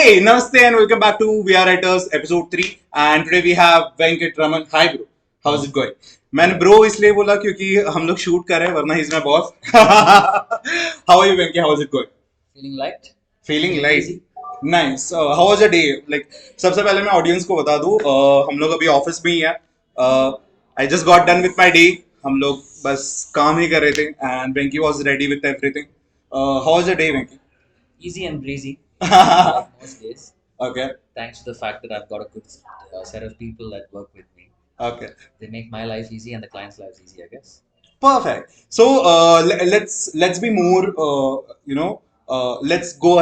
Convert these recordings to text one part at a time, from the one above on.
Hey, Namaste and welcome back to We Are Writers episode 3. And today we have Venkat Raman. Hi bro, how's it going? मैंने bro इसलिए बोला क्योंकि हम लोग shoot कर रहे हैं वरना he's my boss. How are you Venkat? How's it going? Feeling light? Feeling Feeling light. easy? Nice. How was your day? Like सबसे पहले मैं audience को बता दूँ हम लोग अभी office में ही हैं. I just got done with my day. हम लोग बस काम ही कर रहे थे and Venky was ready with everything. How was your day Venky? Easy and breezy, like most days. Okay. Thanks to the fact that I've got a good set of people that work with me. Okay. They make my life easy and the client's lives easy, I guess. Perfect. So let's be more let's go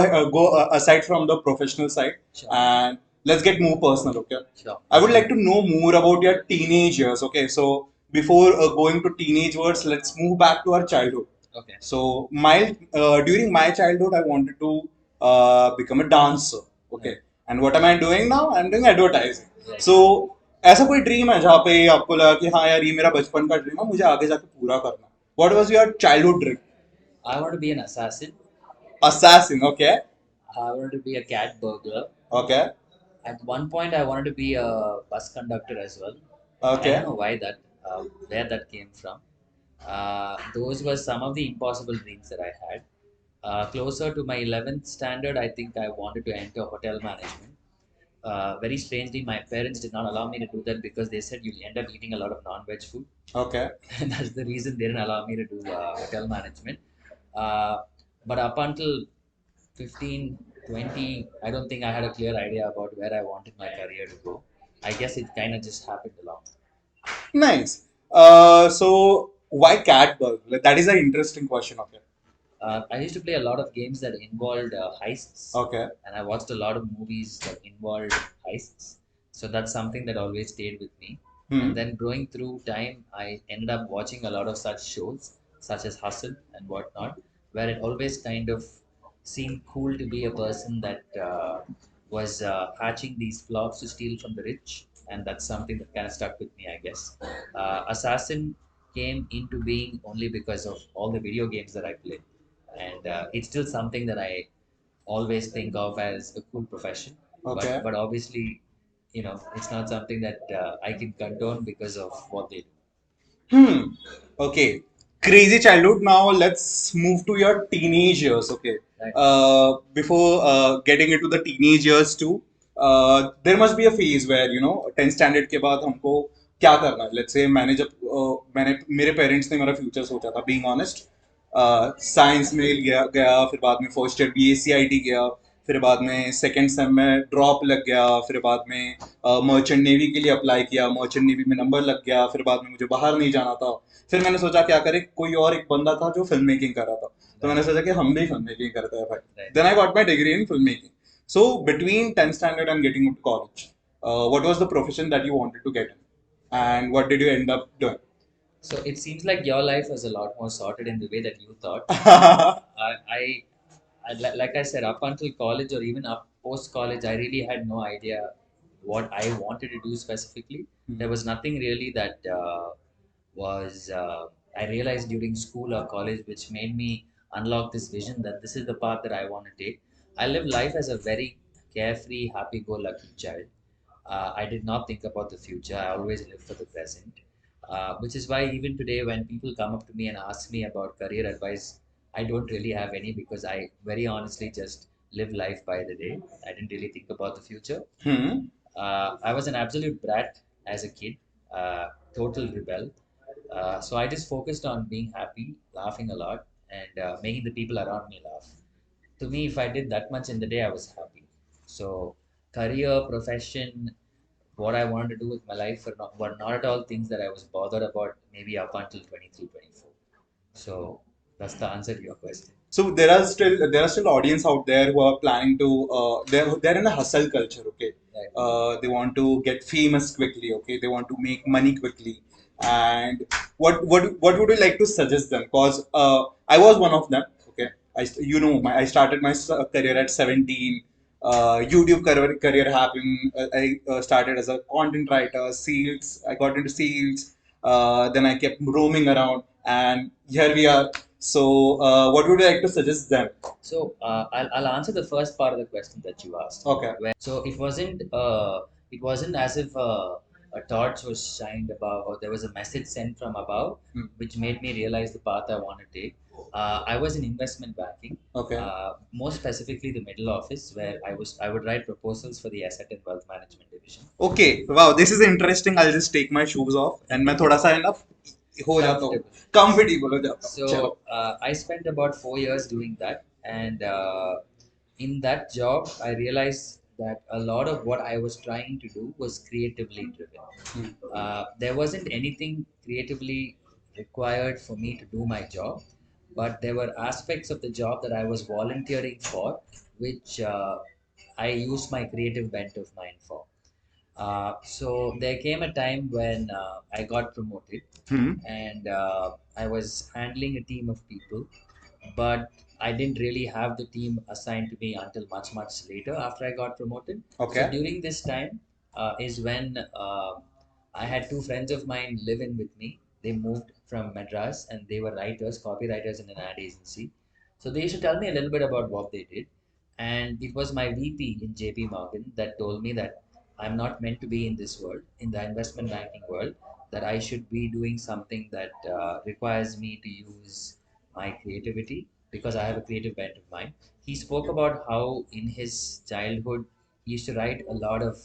aside from the professional side Sure. and let's get more personal. Okay. Sure. I would like to know more about your teenage years. Okay. So before going to teenage words, let's move back to our childhood. Okay. So during my childhood, I wanted to become a dancer. Okay. And what am I doing now? I'm doing advertising. Right. So ऐसा कोई dream है जहाँ पे आपको लगा कि हाँ यार ये मेरा बचपन का ड्रीम है मुझे आगे जाके पूरा करना what was your childhood dream I wanted to be an assassin. assassin okay I wanted to be a cat burglar. okay At one point, I wanted to be a bus conductor as well. I okay don't know why that, where that came from. Those were some of the impossible dreams that I had. Closer to my 11th standard, I think I wanted to enter hotel management. Very strangely, my parents did not allow me to do that because they said you'll end up eating a lot of non-veg food. okay And that's the reason they didn't allow me to do hotel management. Uh, but up until 15, 20, I don't think I had a clear idea about where I wanted my career to go. I guess it kind of just happened along. nice so why cat burg like, that is an interesting question okay I used to play a lot of games that involved heists, okay and I watched a lot of movies that involved heists. So that's something that always stayed with me. And then growing through time, I ended up watching a lot of such shows, such as Hustle and whatnot, where it always kind of seemed cool to be a person that was hatching these plots to steal from the rich. And that's something that kind of stuck with me, I guess. Assassin came into being only because of all the video games that I played. And it's still something that I always think of as a cool profession. okay But obviously, it's not something that I can condone because of what they do. Okay. Crazy childhood. Now let's move to your teenage years. Okay. Right. Before getting into the teenage years too, there must be a phase where 10th standard के बाद हमको क्या करना है. Let's say मैंने मेरे parents ने मेरा फ्यूचर सोचा था. Being honest, साइंस में गया फिर बाद में फर्स्ट ईयर BACIT गया फिर बाद में सेकेंड सेम में ड्रॉप लग गया फिर बाद में मर्चेंट नेवी के लिए अप्लाई किया मर्चेंट नेवी में नंबर लग गया फिर बाद में मुझे बाहर नहीं जाना था फिर मैंने सोचा क्या करे कोई और एक बंदा था जो फिल्म मेकिंग कर रहा था तो मैंने सोचा कि हम भी फिल्म मेकिंग करते हैं भाई then I got my degree in film making so between 10th standard and getting to college what was the profession that you wanted to get in and what did you end up doing So it seems like your life was a lot more sorted in the way that you thought. Like I said, up until college or even up post college, I really had no idea what I wanted to do specifically. There was nothing really that was I realized during school or college which made me unlock this vision that this is the path that I want to take. I lived life as a very carefree, happy-go-lucky child. I did not think about the future. I always lived for the present. Which is why even today, when people come up to me and ask me about career advice, I don't really have any because I very honestly just live life by the day. I didn't really think about the future. I was an absolute brat as a kid, total rebel. So I just focused on being happy, laughing a lot, and making the people around me laugh. To me, if I did that much in the day, I was happy. So, career, profession, what I wanted to do with my life were not at all things that I was bothered about maybe up until 23, 24. So, that's the answer to your question. So there are still audience out there who are planning to they're in a hustle culture. Okay, Right. they want to get famous quickly. Okay, they want to make money quickly. And what would you like to suggest them? Because I was one of them. Okay, I started my career at 17. YouTube career happened. I started as a content writer. Sales. I got into sales. Then I kept roaming around, and here we are So, what would you like to suggest them? So I'll answer the first part of the question that you asked. Okay. So it wasn't as if a torch was shined above or there was a message sent from above, which made me realize the path I want to take. I was in investment banking, Okay. more specifically the middle office, where I would write proposals for the asset and wealth management division. Okay. Wow, this is interesting. I'll just take my shoes off and मैं थोड़ा सा है ना हो जाता हूँ comfortable हो जाता हूँ चलो. So I spent about 4 years doing that, and in that job, I realized that a lot of what I was trying to do was creatively driven. There wasn't anything creatively required for me to do my job, but there were aspects of the job that I was volunteering for, which I used my creative bent of mine for. So there came a time when I got promoted, and I was handling a team of people, but I didn't really have the team assigned to me until much, much later after I got promoted. Okay. So during this time is when I had two friends of mine live in with me. They moved from Madras and they were writers, copywriters in an ad agency. So they used to tell me a little bit about what they did. And it was my VP in JP Morgan that told me that I'm not meant to be in this world, in the investment banking world, that I should be doing something that requires me to use my creativity because I have a creative bent of mine. He spoke about how in his childhood he used to write a lot of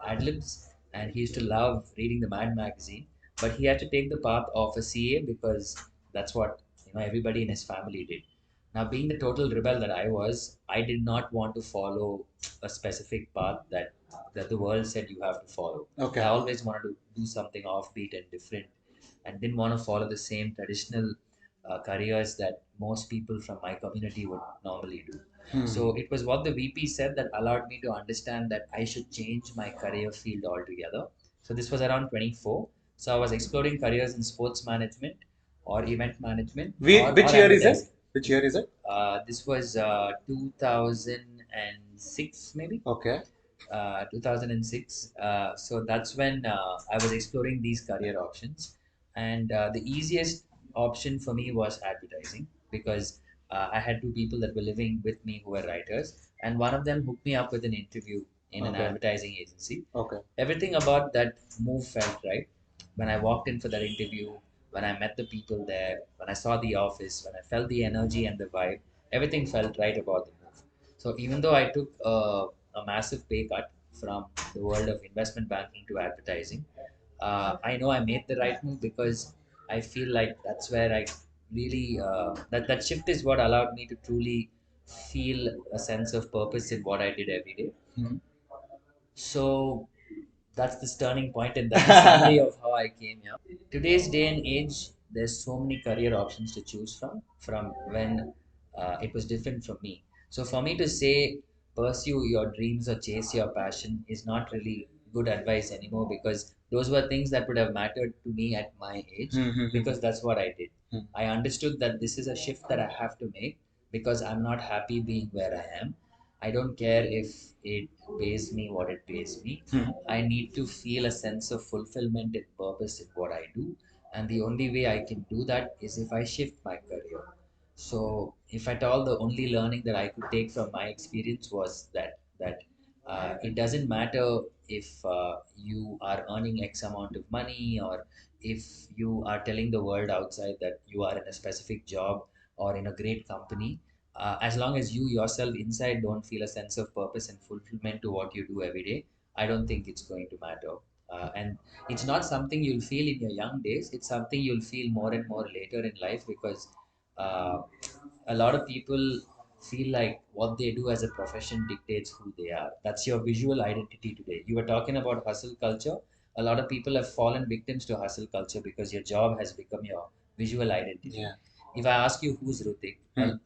ad libs and he used to love reading the Mad magazine, but he had to take the path of a CA because that's what everybody in his family did. Now, being the total rebel that I was, I did not want to follow a specific path that the world said you have to follow. Okay. I always wanted to do something offbeat and different, and didn't want to follow the same traditional careers that most people from my community would normally do. So it was what the VP said that allowed me to understand that I should change my career field altogether. So this was around 24. So I was exploring careers in sports management or event management Which or year is it? advertising. Which year is it? This was 2006 maybe. Okay. 2006. So that's when I was exploring these career options, and the easiest option for me was advertising because I had two people that were living with me who were writers, and one of them hooked me up with an interview in an Okay. advertising agency. Okay. Everything about that move felt right. When I walked in for that interview, when I met the people there, when I saw the office, when I felt the energy and the vibe, everything felt right about the move. So even though I took a massive pay cut from the world of investment banking to advertising, I know I made the right move because I feel like that's where I really that shift is what allowed me to truly feel a sense of purpose in what I did every day. So that's this turning point and that's the summary of how I came here. Today's day and age, there's so many career options to choose from when it was different from me. So for me to say pursue your dreams or chase your passion is not really good advice anymore because those were things that would have mattered to me at my age because that's what I did. I understood that this is a shift that I have to make because I'm not happy being where I am. I don't care if it pays me what it pays me. I need to feel a sense of fulfillment and purpose in what I do. And the only way I can do that is if I shift my career. So, if at all, the only learning that I could take from my experience was that it doesn't matter if you are earning X amount of money or if you are telling the world outside that you are in a specific job or in a great company. As long as you yourself inside don't feel a sense of purpose and fulfillment to what you do every day, I don't think it's going to matter. And it's not something you'll feel in your young days. It's something you'll feel more and more later in life because uh, a lot of people feel like what they do as a profession dictates who they are. That's your visual identity today. You were talking about hustle culture. A lot of people have fallen victims to hustle culture because your job has become your visual identity. Yeah. If I ask you who's Rutik,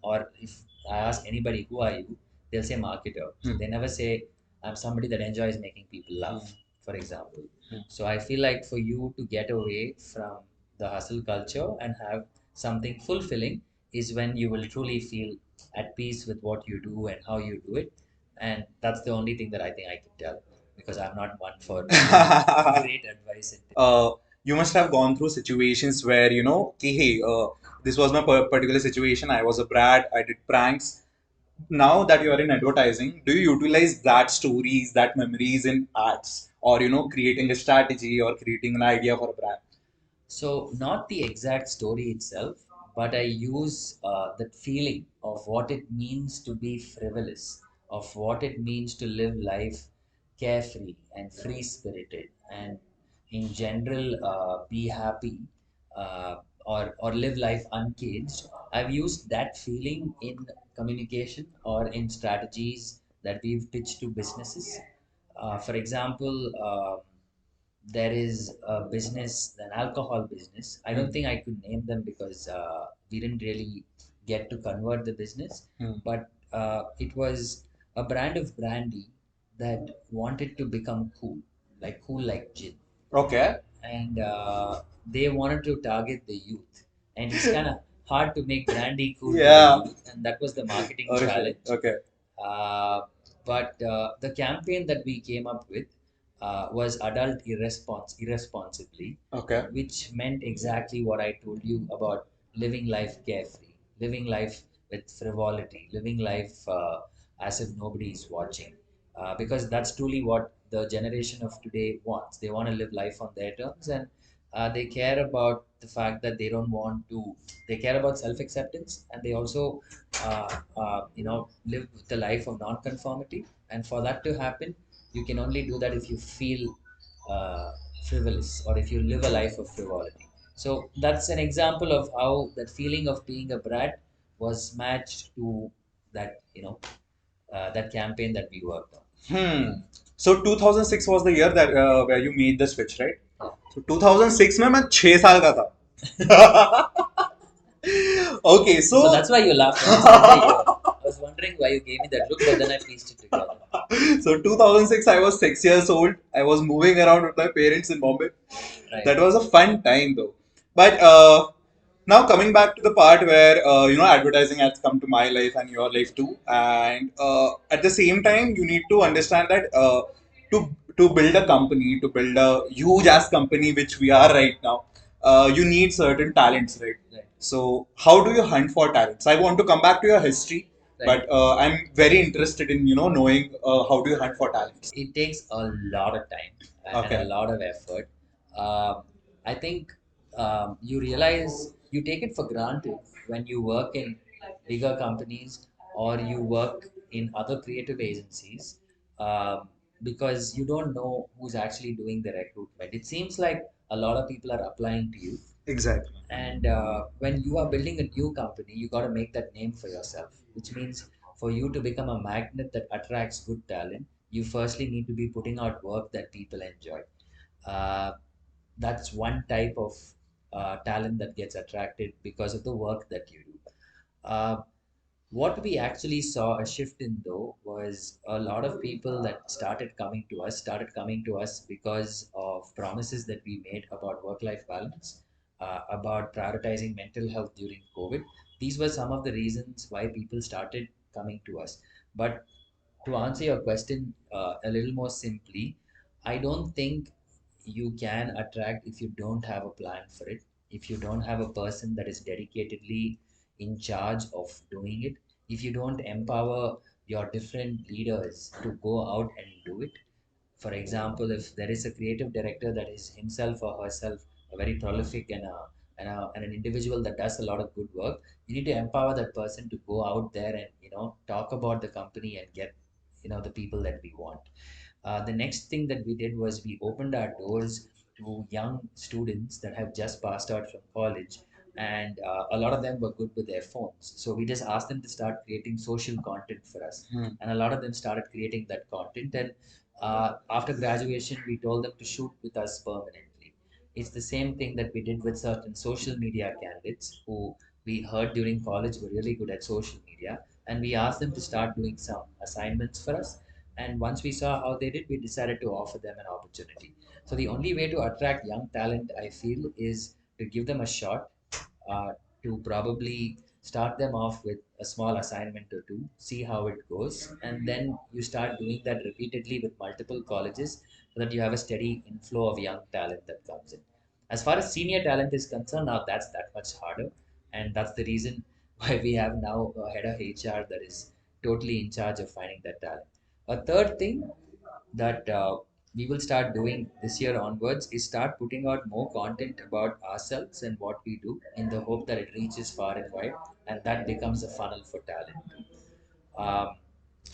or if I ask anybody who are you, they'll say marketer. So they never say I'm somebody that enjoys making people laugh, for example. So I feel like for you to get away from the hustle culture and have something fulfilling is when you will truly feel at peace with what you do and how you do it. And that's the only thing that I think I can tell because I'm not one for great advice. You must have gone through situations where, कि, hey, This was my particular situation. I was a brat. I did pranks. Now that you are in advertising, do you utilize that stories, that memories in ads, or creating a strategy or creating an idea for a brand? So, not the exact story itself, but I use that feeling of what it means to be frivolous, of what it means to live life carefree and free spirited, and in general, be happy or live life uncaged. I've used that feeling in communication or in strategies that we've pitched to businesses. For example, there is a business, an alcohol business. I don't think I could name them because we didn't really get to convert the business, but it was a brand of brandy that wanted to become cool like gin, Okay. and they wanted to target the youth. And it's kind of hard to make brandy cool to the Yeah. youth, and that was the marketing Okay. challenge. Okay. But the campaign that we came up with was adult irresponsibly, Okay. which meant exactly what I told you about living life carefree, living life with frivolity, living life as if nobody is watching. Because that's truly what the generation of today wants. They want to live life on their terms, and they care about the fact that they don't want to. They care about self-acceptance, and they also, live the life of non-conformity. And for that to happen, you can only do that if you feel uh, frivolous or if you live a life of frivolity. So that's an example of how that feeling of being a brat was matched to that, that campaign that we worked on. Hmm. So 2006 was the year that where you made the switch, right? Yeah. So 2006 में मैं 6 साल का था. Okay, So so that's why you laughed when I said the year. I was wondering why you gave me that look, but then I pieced it together. so 2006, I was 6 years old. I was moving around with my parents in Bombay. Right. That was a fun time though. But now coming back to the part where advertising has come to my life and your life too, and at the same time you need to understand that to build a company, to build a huge ass company which we are right now, you need certain talents, right? Right. So how do you hunt for talents? I want to come back to your history, Right. but I'm very interested in knowing how do you hunt for talents. It takes a lot of time and a Okay. lot of effort. I think you realize you take it for granted when you work in bigger companies or you work in other creative agencies, um, because you don't know who's actually doing the recruitment. It seems like a lot of people are applying to you. Exactly. And when you are building a new company, you got to make that name for yourself, which means for you to become a magnet that attracts good talent, you firstly need to be putting out work that people enjoy. Uh, that's one type of talent that gets attracted because of the work that you do. Uh, what we actually saw a shift in though was a lot of people that started coming to us because of promises that we made about work life balance, about prioritizing mental health during COVID. These were some of the reasons why people started coming to us. But to answer your question a little more simply, I don't think you can attract if you don't have a plan for it, if you don't have a person that is dedicatedly in charge of doing it, if you don't empower your different leaders to go out and do it. For example, if there is a creative director that is himself or herself a very prolific and an individual that does a lot of good work, you need to empower that person to go out there and talk about the company and get the people that we want. The next thing that we did was we opened our doors to young students that have just passed out from college, and a lot of them were good with their phones. So we just asked them to start creating social content for us, and a lot of them started creating that content. And after graduation, we told them to shoot with us permanently. It's the same thing that we did with certain social media candidates who we heard during college were really good at social media, and we asked them to start doing some assignments for us. And once we saw how they did, we decided to offer them an opportunity. So the only way to attract young talent, I feel, is to give them a shot, to probably start them off with a small assignment or two, see how it goes, and then you start doing that repeatedly with multiple colleges so that you have a steady inflow of young talent that comes in. As far as senior talent is concerned, now that's that much harder. And that's the reason why we have now a head of HR that is totally in charge of finding that talent. A third thing that we will start doing this year onwards is start putting out more content about ourselves and what we do in the hope that it reaches far and wide, and that becomes a funnel for talent too. Um,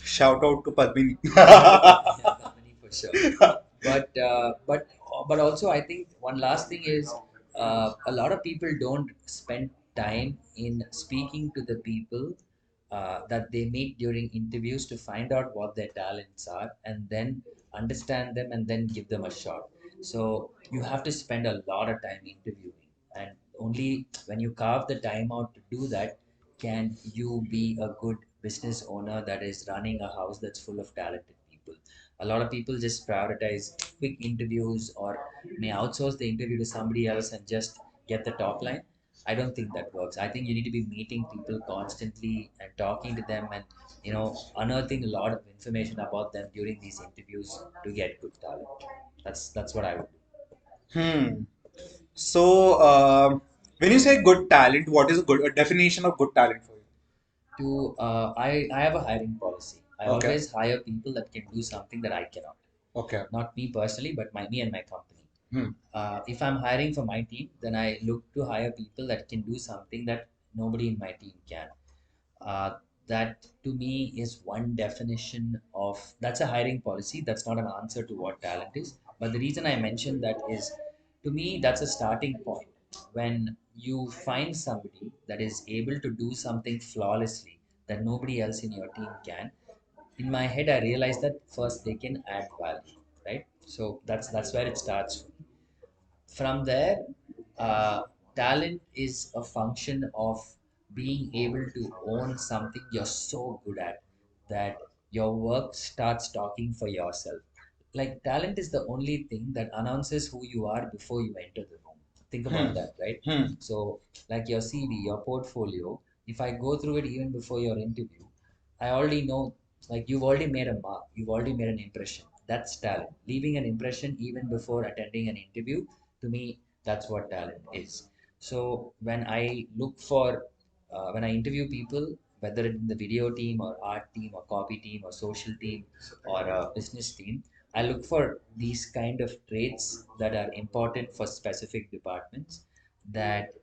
Shout out to Padmini. yeah, Kamini for sure. But but also I think one last thing is a lot of people don't spend time in speaking to the people that they meet during interviews to find out what their talents are and then understand them and then give them a shot. So you have to spend a lot of time interviewing, and only when you carve the time out to do that can you be a good business owner that is running a house that's full of talented people. A lot of people just prioritize quick interviews or may outsource the interview to somebody else and just get the top line. I don't think that works. I think you need to be meeting people constantly and talking to them and unearthing a lot of information about them during these interviews to get good talent. That's what I would do. Hmm. So, when you say good talent, what is a definition of good talent for you? I have a hiring policy. I Okay. always hire people that can do something that I cannot. Okay. Not me personally, but me and my company. Hmm. If I'm hiring for my team, then I look to hire people that can do something that nobody in my team can. Uh, that to me is one definition of that's a hiring policy. That's not an answer to what talent is. But the reason I mentioned that is to me, that's a starting point. When you find somebody that is able to do something flawlessly that nobody else in your team can, in my head, I realized that first they can add value, right? So that's where it starts for me. From there, uh, talent is a function of being able to own something you're so good at that your work starts talking for yourself. Like talent is the only thing that announces who you are before you enter the room. Think Hmm. about that, right? Hmm. So, like your CV, your portfolio, if I go through it even before your interview, I already know, like you've already made a mark, you've already made an impression. That's talent. Leaving an impression even before attending an interview, to me, that's what talent is. So when I interview people, whether in the video team or art team or copy team or social team or a business team, I look for these kind of traits that are important for specific departments that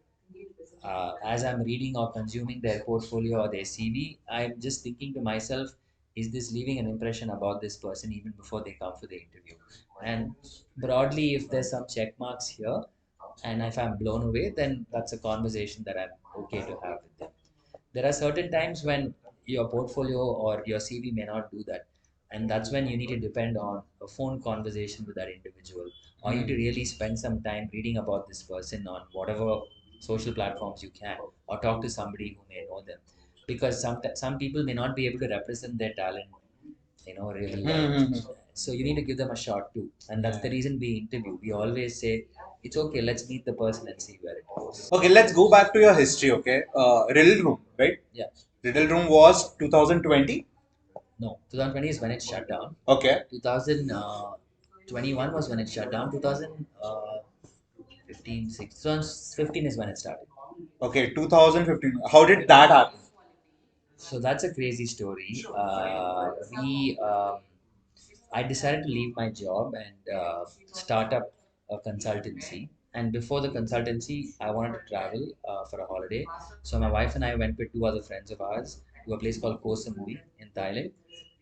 as I'm reading or consuming their portfolio or their CV, I'm just thinking to myself, is this leaving an impression about this person even before they come for the interview? And broadly, if there's some check marks here, and if I'm blown away, then that's a conversation that I'm okay to have with them. There are certain times when your portfolio or your CV may not do that. And that's when you need to depend on a phone conversation with that individual, or you need to really spend some time reading about this person on whatever social platforms you can, or talk to somebody who may know them. Because some people may not be able to represent their talent really well. Hmm. Hmm. So you need to give them a shot too. And that's the reason we interview. We always say, it's okay, let's meet the person and see where it goes. Okay, let's go back to your history. Okay, Riddle Room, right? Yeah. Riddle Room was 2020. No, 2020 is when it shut down. Okay. 2021 was when it shut down. 2015, 2015 is when it started. Okay, 2015. How did that happen? So that's a crazy story. We I decided to leave my job and start up a consultancy. And before the consultancy, I wanted to travel for a holiday. So my wife and I went with two other friends of ours to a place called Koh Samui in Thailand,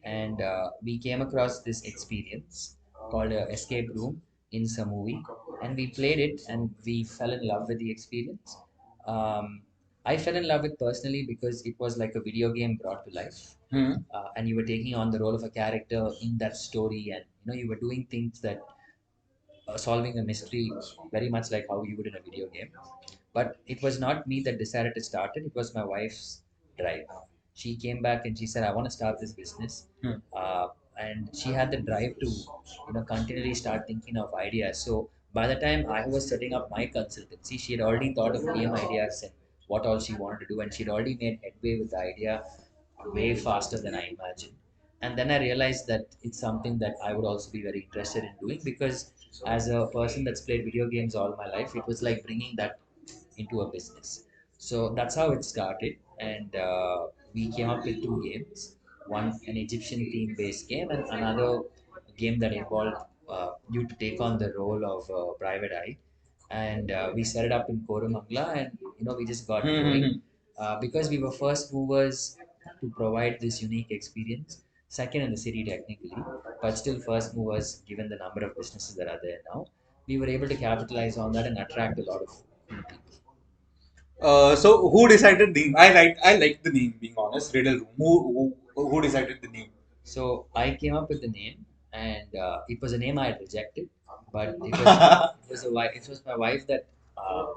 and we came across this experience called Escape Room in Samui, and we played it, and we fell in love with the experience. Um, I fell in love with personally because it was like a video game brought to life, Hmm. and you were taking on the role of a character in that story, and you were doing things that solving a mystery very much like how you would in a video game. But it was not me that decided to start it, it was my wife's drive. She came back and she said, I want to start this business. Hmm. uh, and she had the drive to continually start thinking of ideas. So by the time I was setting up my consultancy, she had already thought of game ideas and what all she wanted to do, and she'd already made headway with the idea way faster than I imagined. And then I realized that it's something that I would also be very interested in doing, because as a person that's played video games all my life, it was like bringing that into a business. So that's how it started, and we came up with two games. One, an Egyptian theme-based game, and another game that involved you to take on the role of Private Eye. And we set it up in Koromangla, and we just got going because we were first movers to provide this unique experience. Second in the city technically, but still first movers given the number of businesses that are there now. We were able to capitalize on that and attract a lot of cool people. So who decided the name? I like the name, being honest. Riddle Room. Who decided the name? So I came up with the name, and it was a name I had rejected, but it was my wife that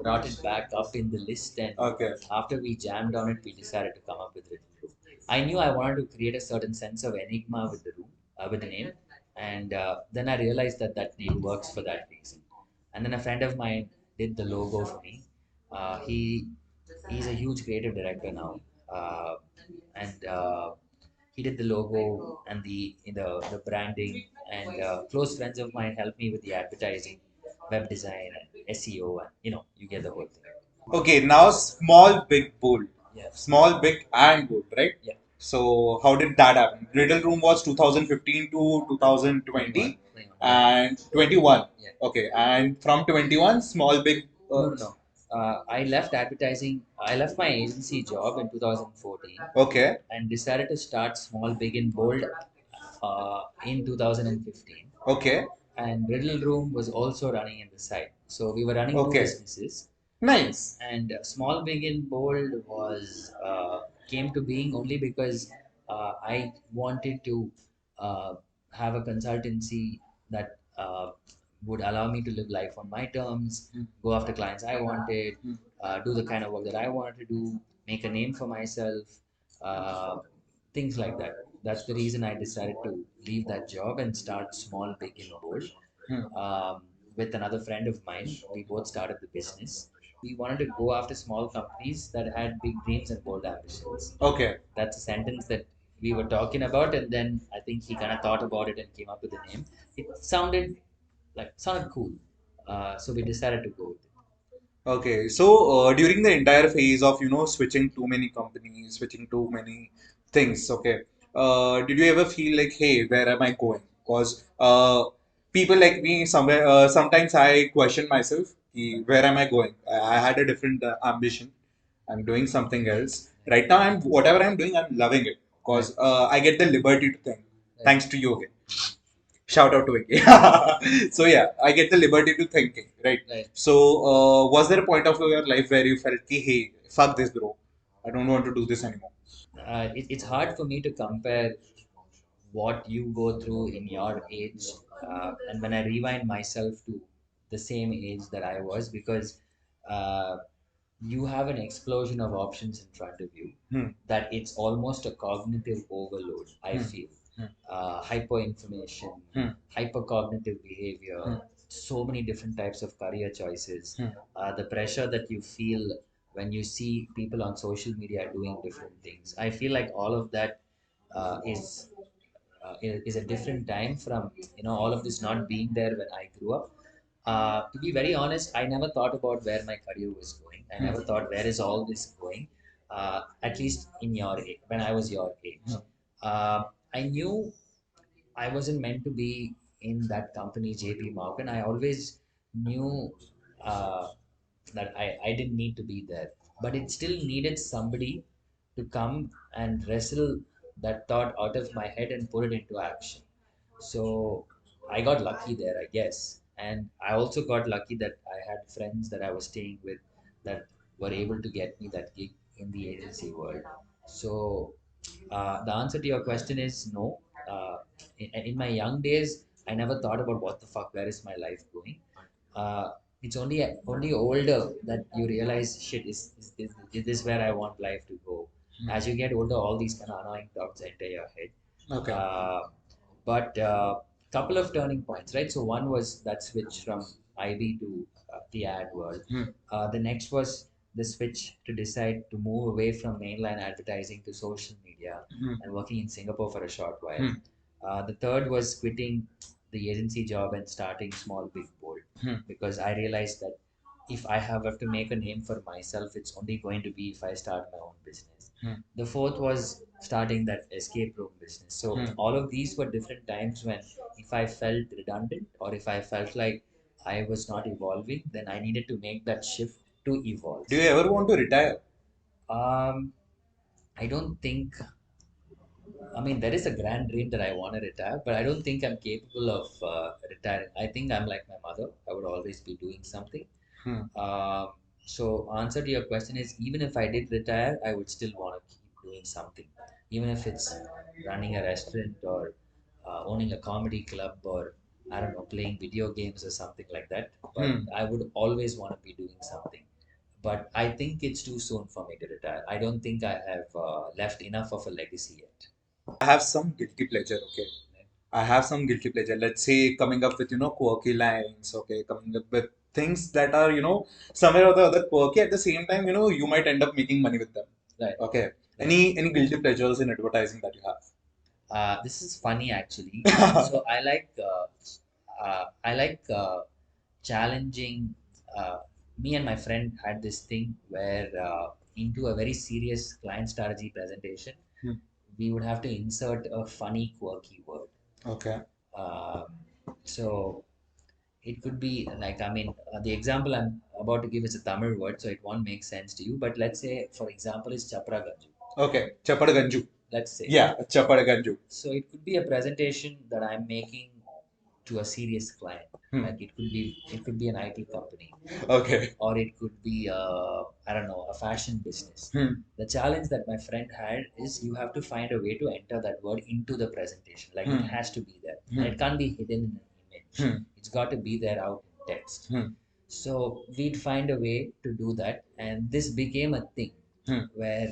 brought it back up in the list, and Okay. after we jammed on it, we decided to come up with Riddle Room. I knew I wanted to create a certain sense of enigma with the room, with the name, and then I realized that that name works for that reason. And then a friend of mine did the logo for me. He's a huge creative director now, and he did the logo and the branding, and close friends of mine helped me with the advertising, web design, and SEO, and you get the whole thing. Okay, now small, big, bold. Yeah. Small, big, and bold, right? Yeah. So how did that happen? Riddle Room was 2015 to 2020 and 21. Yeah. Okay, and from 21, small, big. No, no, no. I left advertising. I left my agency job in 2014 Okay, and decided to start small, big, and bold in 2015. okay, And Riddle Room was also running in the side. So we were running two okay. businesses. Nice. And Small, Big, and Bold was came to being only because I wanted to have a consultancy that would allow me to live life on my terms, go after clients I wanted, do the kind of work that I wanted to do, make a name for myself, uh, things like that. That's the reason I decided to leave that job and start Small, Big, and Bold. With another friend of mine, we both started the business. We wanted to go after small companies that had big dreams and bold ambitions. Okay. That's a sentence that we were talking about, and then I think he kind of thought about it and came up with the name. It sounded cool, so we decided to go with it. Okay, so during the entire phase of switching too many companies, switching too many things, okay, did you ever feel like, hey, where am I going? Because people like me, somewhere sometimes I question myself, where am I going? I had a different ambition. I'm doing something else. Right now, I'm whatever I'm doing, I'm loving it Right. because I get the liberty to think. Right. Thanks to you again. Shout out to Vicky. So yeah, I get the liberty to thinking, right? Right. So was there a point of your life where you felt, ki, hey, fuck this, bro. I don't want to do this anymore. It's hard for me to compare what you go through in your age, and when I rewind myself to the same age that I was, because uh, you have an explosion of options in front of you Hmm. that it's almost a cognitive overload, I Hmm. feel. Hmm. Hyper information, Hmm. hyper cognitive behavior, Hmm. so many different types of career choices, Hmm. the pressure that you feel when you see people on social media doing different things. I feel like all of that is a different time from all of this not being there when I grew up. To be very honest, I never thought about where my career was going. I never thought where is all this going. At least in your age, when I was your age, I knew I wasn't meant to be in that company, JP Morgan. I always knew that I didn't need to be there, but it still needed somebody to come and wrestle that thought out of my head and put it into action. So I got lucky there, I guess. And I also got lucky that I had friends that I was staying with that were able to get me that gig in the agency world. So the answer to your question is no. In my young days, I never thought about what the fuck, where is my life going. Uh, it's only older that you realize shit is this where I want life to go. As you get older, all these kind of annoying thoughts enter your head. Okay. But couple of turning points, right? So one was that switch from IB to the ad world. Hmm. The next was the switch to decide to move away from mainline advertising to social media Hmm. and working in Singapore for a short while. Hmm. The third was quitting the agency job and starting small, big, bold, Hmm. because I realized that if I have to make a name for myself, it's only going to be if I start my own business. The fourth was starting that escape room business. So all of these were different times when if I felt redundant or if I felt like I was not evolving, then I needed to make that shift to evolve. Do you ever want to retire? Um, I don't think. I mean, there is a grand dream that I want to retire, but I don't think I'm capable of retiring. I think I'm like my mother. I would always be doing something. Hmm. Um, so, answer to your question is, even if I did retire, I would still want to keep doing something, even if it's running a restaurant or owning a comedy club or I don't know, playing video games or something like that. But I would always want to be doing something. But I think it's too soon for me to retire. I don't think I have left enough of a legacy yet. I have some guilty pleasure, okay. I have some guilty pleasure. Let's say coming up with, quirky lines, okay, coming up with things that are, somewhere or the other quirky. At the same time, you might end up making money with them. Right. Okay. Any guilty pleasures in advertising that you have? This is funny actually. So I like challenging. Me and my friend had this thing where into a very serious client strategy presentation, we would have to insert a funny, quirky word. Okay. Um, so it could be like I mean the example I'm about to give is a Tamil word, so it won't make sense to you. But let's say, for example, is Chapra Ganju. Okay. Chapadaganju. Let's say. Yeah, Chapadaganju. So it could be a presentation that I'm making to a serious client. Like it could be an IT company, Okay. or it could be I don't know, a fashion business. The challenge that my friend had is you have to find a way to enter that word into the presentation. Like it has to be there, and it can't be hidden in an image. It's got to be there out in text. So we'd find a way to do that, and this became a thing where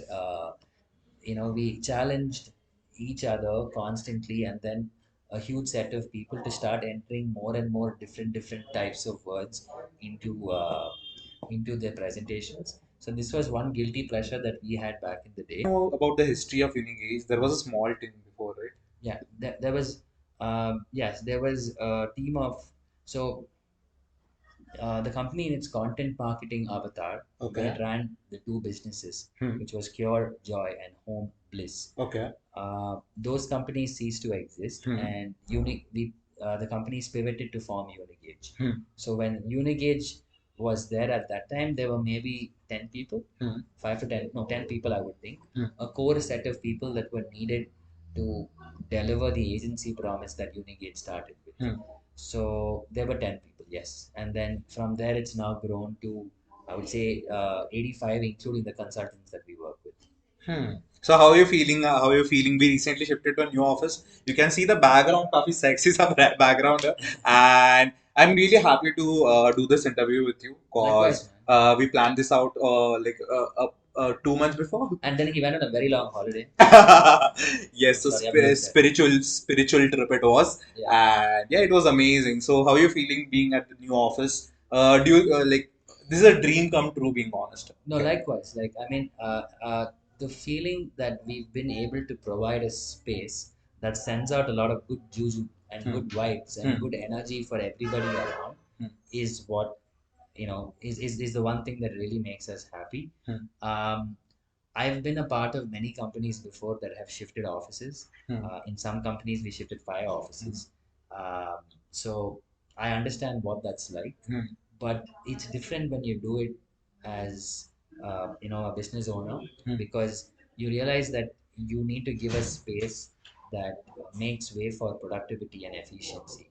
we challenged each other constantly, and then a huge set of people to start entering more and more different types of words into their presentations. So this was one guilty pleasure that we had back in the day. Know about the history of Unigage. There was a small team before, right? Yeah, there was yes, there was a team of so the company in its content marketing avatar, Okay. it ran the two businesses, Hmm. which was Cure Joy and Home Bliss. Okay. Those companies ceased to exist, and the companies pivoted to form Unigage. So when Unigage was there at that time, there were maybe 10 people, 5 to 10, no, 10 people, I would think, a core set of people that were needed to deliver the agency promise that Unigage started with. So there were 10 people, yes. And then from there, it's now grown to, I would say, 85, including the consultants that we work with. So how are you feeling? How are you feeling? We recently shifted to a new office. You can see the background, काफी sexy सा background है. And I'm really happy to do this interview with you because Likewise, man. we planned this out like 2 months before. And then he went on a very long holiday. Yes, so Sorry, I missed that. spiritual trip it was, Yeah. and yeah, it was amazing. So how are you feeling being at the new office? Do you like this is a dream come true? Being honest. No, likewise. Like, I mean, the feeling that we've been able to provide a space that sends out a lot of good juju and good vibes and good energy for everybody around is what, is the one thing that really makes us happy. Um, I've been a part of many companies before that have shifted offices. In some companies, we shifted 5 offices. Um, so I understand what that's like, but it's different when you do it as a business owner, because you realize that you need to give a space that makes way for productivity and efficiency.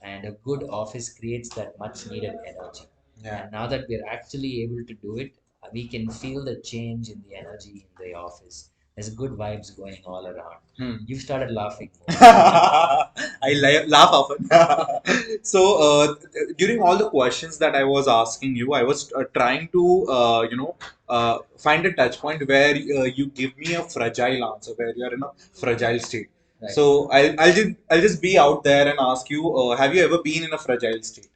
And a good office creates that much needed energy. Yeah. And now that we're actually able to do it, we can feel the change in the energy in the office. There's good vibes going all around. You've started laughing more. Laugh often. So, during all the questions that I was asking you, I was trying to, find a touch point where you give me a fragile answer, where you are in a fragile state. Right. So, I'll just be out there and ask you, have you ever been in a fragile state?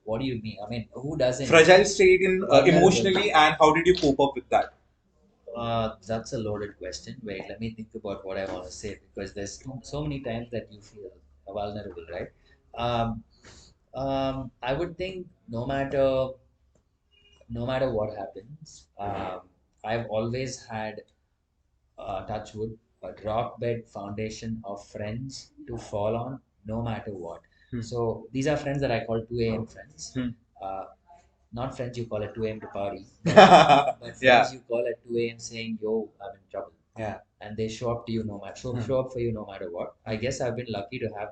What do you mean? I mean, who doesn't? Fragile state in Vulnerable. emotionally, and how did you cope up with that? That's a loaded question. Wait, let me think about what I want to say, because there's so many times that you feel vulnerable, right? Um, I would think no matter no matter what happens, I've always had, touch wood, a rock bed foundation of friends to fall on no matter what. So these are friends that I call 2 a.m. friends. Uh, Not friends you call at 2 a.m. to party, but Yeah. friends you call at 2 a.m. saying, "Yo, I'm in trouble." Yeah. And they show up to you no matter show up for you no matter what. I guess I've been lucky to have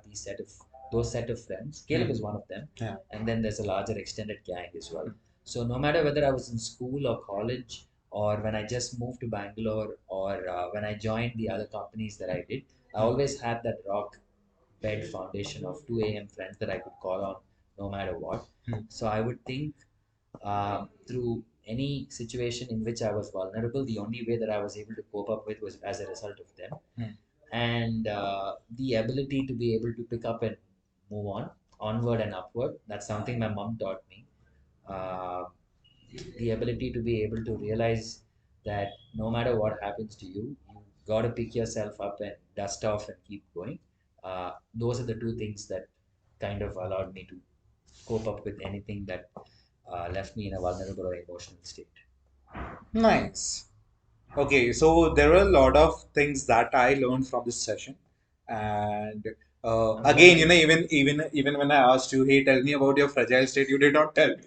those set of friends. Caleb is one of them, Yeah. and then there's a larger extended gang as well. So no matter whether I was in school or college, or when I just moved to Bangalore, or when I joined the other companies that I did, I always had that rock bed foundation of 2 a.m. friends that I could call on no matter what. So I would think, through any situation in which I was vulnerable, the only way that I was able to cope up with was as a result of them. And the ability to be able to pick up and move on, onward and upward, that's something my mom taught me. Uh, the ability to be able to realize that no matter what happens to you, you got to pick yourself up and dust off and keep going. Those are the two things that kind of allowed me to cope up with anything that left me in a vulnerable or emotional state. Nice. Okay, so there were a lot of things that I learned from this session, and I'm again, glad you you. know, even when I asked you, hey, tell me about your fragile state, you did not tell me.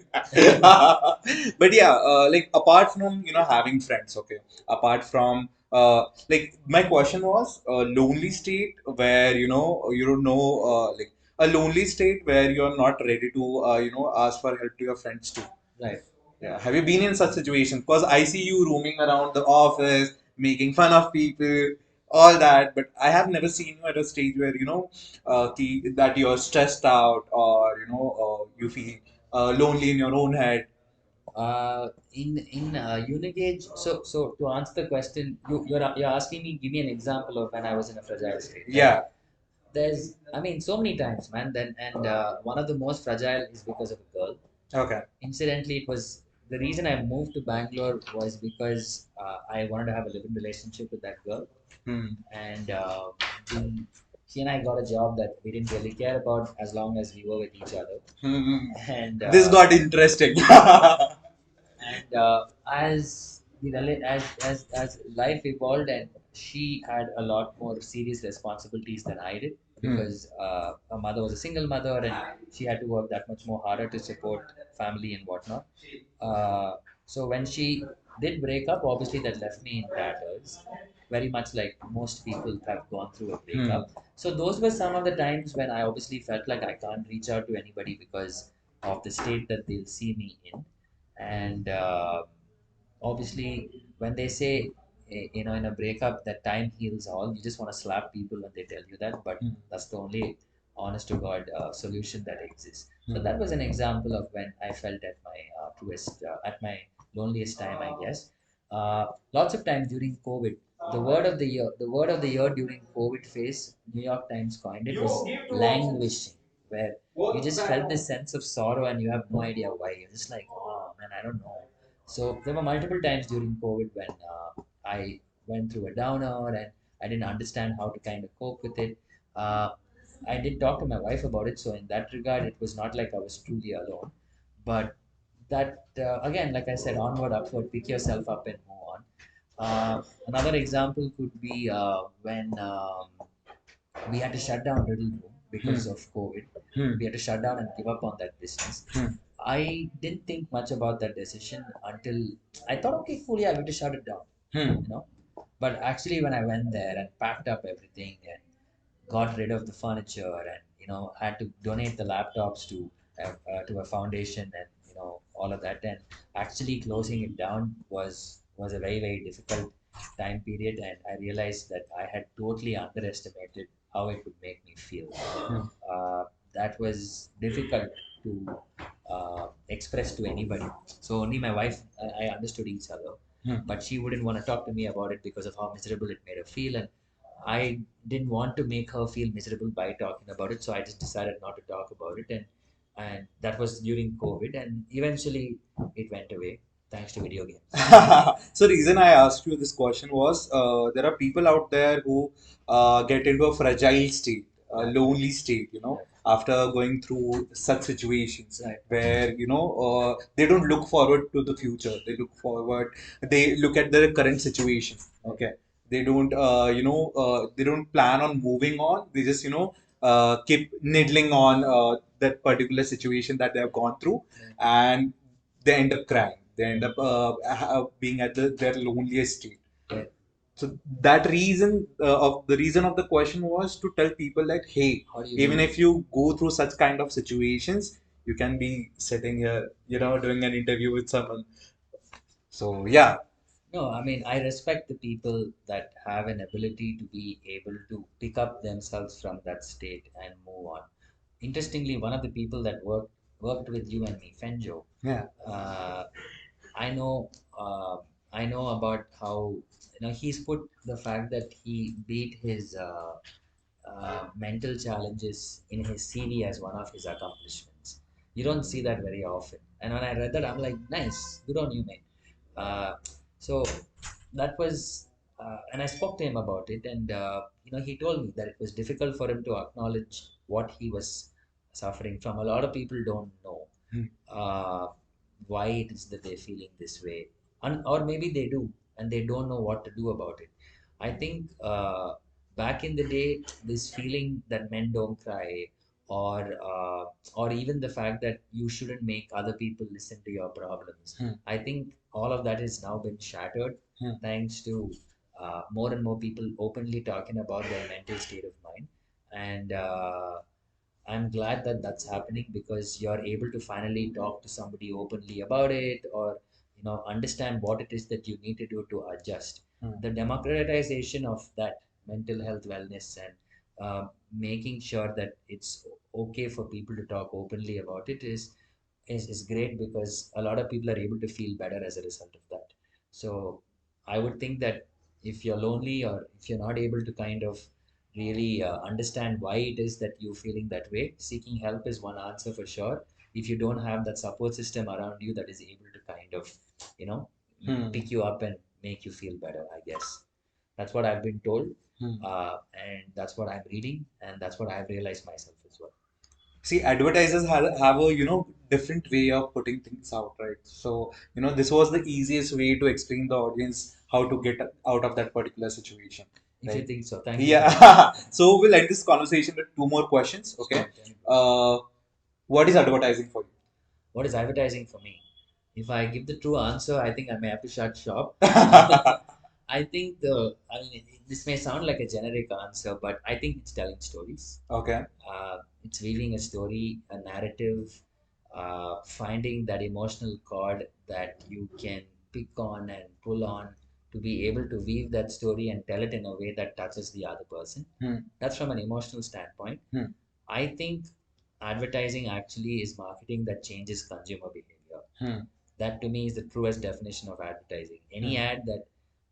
But yeah, like apart from having friends, okay, apart from like my question was lonely state where you don't know like a lonely state where you're not ready to ask for help to your friends too. Right. Yeah. Have you been in such situation? Because I see you roaming around the office, making fun of people, all that. But I have never seen you at a stage where that you're stressed out or you feel lonely in your own head. In Unigage, so to answer the question, you're asking me, give me an example of when I was in a fragile state, right? Yeah. There's, I mean, so many times, man. Then and one of the most fragile is because of a girl. Okay. Incidentally, it was the reason I moved to Bangalore was because I wanted to have a living relationship with that girl, Hmm. and we, she and I got a job that we didn't really care about as long as we were with each other, Hmm. and This got interesting. and as as life evolved and she had a lot more serious responsibilities than I did because her mother was a single mother and she had to work that much more harder to support family and whatnot. So when she did break up, obviously that left me in tatters, very much like most people have gone through a breakup. So those were some of the times when I obviously felt like I can't reach out to anybody because of the state that they'll see me in. And obviously, when they say, in a breakup that time heals all, you just want to slap people when they tell you that. But that's the only honest to God solution that exists. So that was an example of when I felt at my at my loneliest time, I guess. Lots of times during COVID, the word of the year during COVID phase, New York Times coined it was languishing, where you just felt this sense of sorrow and you have no idea why. You're just like, oh man, I don't know. So there were multiple times during COVID when I went through a downer and I didn't understand how to kind of cope with it. Uh, I did talk to my wife about it, so in that regard, it was not like I was truly alone. But that again, like I said, onward, upward, pick yourself up and move on. Another example could be when we had to shut down Riddle Room because of COVID. We had to shut down and give up on that business. I didn't think much about that decision until I thought, okay, cool, yeah, we have to shut it down, you know. But actually, when I went there and packed up everything and got rid of the furniture and had to donate the laptops to a foundation and all of that, and actually closing it down was a very difficult time period, and I realized that I had totally underestimated how it would make me feel. uh, that was difficult to express to anybody. So only my wife and I understood each other, but she wouldn't want to talk to me about it because of how miserable it made her feel, and I didn't want to make her feel miserable by talking about it, so I just decided not to talk about it, and that was during COVID, and eventually it went away thanks to video games. So reason I asked you this question was there are people out there who get into a fragile state, a Yeah. lonely state, Yeah. after going through such situations Right. where they don't look forward to the future. They look forward. They look at their current situation. Okay. They don't plan on moving on. They just keep niddling on that particular situation that they have gone through, and they end up crying. They end up being at their loneliest state. Right. So that reason of the reason of the question was to tell people that, hey, How do you even do if you go through such kind of situations, you can be sitting here, doing an interview with someone. So yeah. No, I mean, I respect the people that have an ability to be able to pick up themselves from that state and move on. Interestingly, one of the people that worked with you and me, Fenjo, Yeah. uh, I know uh, I know about how he's put the fact that he beat his mental challenges in his CV as one of his accomplishments. You don't see that very often. And when I read that, I'm like, nice, good on you, mate. So that was, and I spoke to him about it, and he told me that it was difficult for him to acknowledge what he was suffering from. A lot of people don't know Hmm. uh, why it is that they're feeling this way, or maybe they do, and they don't know what to do about it. I think back in the day, this feeling that men don't cry, or even the fact that you shouldn't make other people listen to your problems. Hmm. I think all of that has now been shattered Hmm. thanks to more and more people openly talking about their mental state of mind, and I'm glad that that's happening because you're able to finally talk to somebody openly about it, or understand what it is that you need to do to adjust. Hmm. The democratization of that mental health wellness, and making sure that it's okay for people to talk openly about it is great, because a lot of people are able to feel better as a result of that. So I would think that if you're lonely, or if you're not able to kind of really understand why it is that you're feeling that way, seeking help is one answer for sure. If you don't have that support system around you that is able to kind of, you know, Hmm. pick you up and make you feel better, I guess. That's what I've been told, Hmm. and that's what I'm reading, and that's what I've realized myself as well. See, advertisers have a different way of putting things out, right? So this was the easiest way to explain the audience how to get out of that particular situation, If you right? think so, thank you. Yeah. So we'll end this conversation with two more questions. Okay. What is advertising for What is advertising for me? If I give the true answer, I think I may have to shut shop. you? I think this may sound like a generic answer, but I think it's telling stories. Okay. It's weaving a story, a narrative, finding that emotional cord that you can pick on and pull on to be able to weave that story and tell it in a way that touches the other person. Hmm. That's from an emotional standpoint. Hmm. I think advertising actually is marketing that changes consumer behavior. Hmm. That to me is the truest definition of advertising. Any Hmm. ad that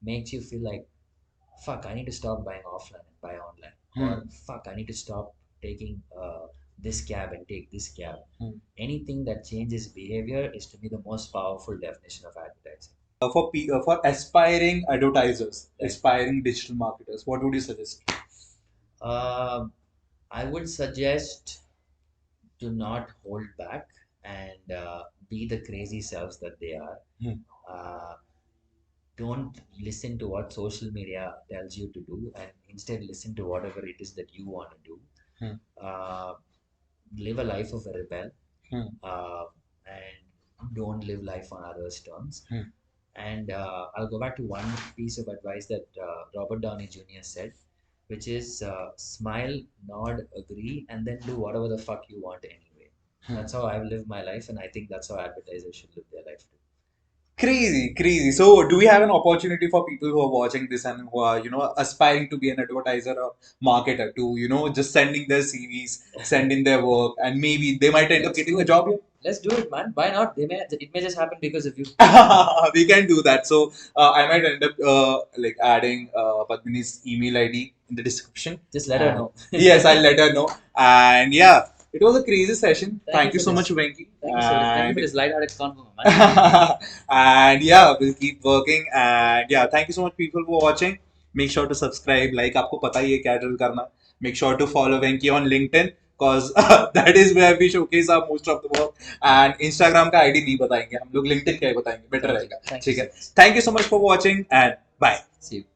makes you feel like, fuck, I need to stop buying offline and buy online, Hmm. or fuck, I need to stop taking this cab and take this cab. Hmm. Anything that changes behavior is to me the most powerful definition of advertising. For aspiring advertisers, Right. aspiring digital marketers, what would you suggest? Um I would suggest to not hold back and be the crazy selves that they are. Hmm. Uh, don't listen to what social media tells you to do, and instead listen to whatever it is that you want to do. Hmm. Uh, Live a life of a rebel, Hmm. and don't live life on others' terms. Hmm. And I'll go back to one piece of advice that Robert Downey Jr. said, which is smile, nod, agree, and then do whatever the fuck you want anyway. Hmm. That's how I've lived my life, and I think that's how advertisers should live their life too. Crazy, crazy. So, do we have an opportunity for people who are watching this and who are, aspiring to be an advertiser or marketer to, just sending their CVs, sending their work, and maybe they might end up getting a job here? Let's do it, man. Why not? It may just happen because of you. We can do that. So, I might end up like adding Padmini's email ID in the description. Just let her know. Yes, I'll let her know. And yeah, it was a crazy session. Thank you for so much, this. Venki. Thank you, sir. Thank you for And this light-hearted convo, man. and yeah, we'll keep working. And yeah, thank you so much, people, for watching. Make sure to subscribe. Like, आपको पता ही है क्या drill करना. Make sure to follow Venki on LinkedIn. cause that is where we showcase our most of the work. And Instagram का ID नहीं बताएंगे हम लोग, लिंक्डइन का ही बताएंगे, बेटर Thank you. रहेगा. Thank you ठीक so है. much. Thank you so much for watching and bye. See you.